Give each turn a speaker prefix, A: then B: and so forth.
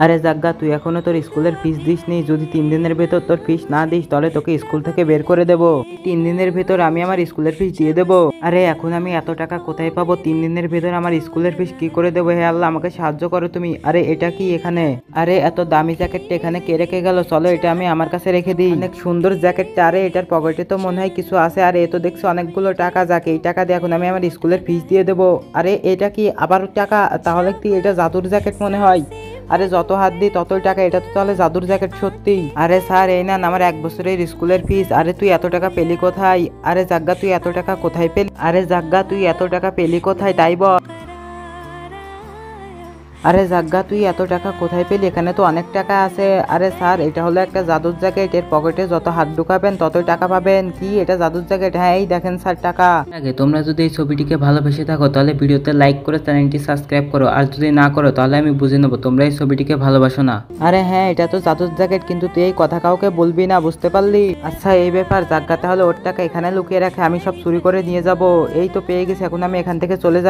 A: আরে জাগ্গা, তুই এখনো তোর স্কুলের ফিস দিসনি। যদি 3 দিনের ভেতর তোর ফিস না দিস তাহলে তোকে স্কুল থেকে বের করে দেবো। 3 দিনের ভেতর আমি আমার স্কুলের ফিস দিয়ে দেবো। আরে এখন আমি এত টাকা কোথায় পাবো? 3 দিনের ভেতর আমার স্কুলের ফিস কি করে দেবো? হে আল্লাহ, আমাকে সাহায্য করো তুমি। আরে এটা কি এখানে? আরে এত দামি জ্যাকেটটা এখানে কে রেখে গেল? চলো এটা আমি আমার কাছে রেখে দিই। অনেক সুন্দর জ্যাকেটটা। আরে এটার পকেটে তো মনে হয় কিছু আছে। আরে এ তো দেখছি অনেকগুলো টাকা। যাকে এই টাকা দিয়ে এখন আমি আমার স্কুলের ফিস দিয়ে দেবো। আরে এটা কি আবার টাকা? তাহলে কি এটা জাদুর জ্যাকেট মনে হয়? আরে যত হাত দিই ততই টাকা। এটা তো তাহলে জাদুর জ্যাকেট সত্যি। আরে স্যার, এই নেন আমার 1 বছরের স্কুলের ফিস। আরে তুই এত টাকা পেলি কোথায়? আরে জাগ্গা, তুই এত টাকা কোথায় পেলি? আরে জাগ্গা, তুই এত টাকা পেলি কোথায় তাই বল। আরে জাগ্গা, তুই এত টাকা কোথায় পেলি? এখানে তো অনেক টাকা আছে। আরে স্যার, এটা হলো একটা জাদুর জ্যাকেট। এর পকেটে যত হাত ঢুকাবেন ততই টাকা পাবেন। কি এটা জাদুর জ্যাকেট? হ্যাঁ, এই দেখেন স্যার টাকা। আগে তোমরা যদি এই ছবিটিকে ভালোবেসে থাকো তাহলে ভিডিওতে লাইক করে চ্যানেলটি সাবস্ক্রাইব করো, আর যদি না করো তাহলে আমি বুঝে নেবো তোমরা এই ছবিটিকে ভালোবাসো না। আরে হ্যাঁ, এটা তো জাদুর জ্যাকেট, কিন্তু তুই এই কথা কাউকে বলবি না, বুঝতে পারলি? আচ্ছা এই ব্যাপার। জাগ্গা তাহলে ওর টাকা এখানে লুকিয়ে রাখে, আমি সব চুরি করে নিয়ে যাব। এই তো পেয়ে গেছি, এখন আমি এখান থেকে চলে যাব।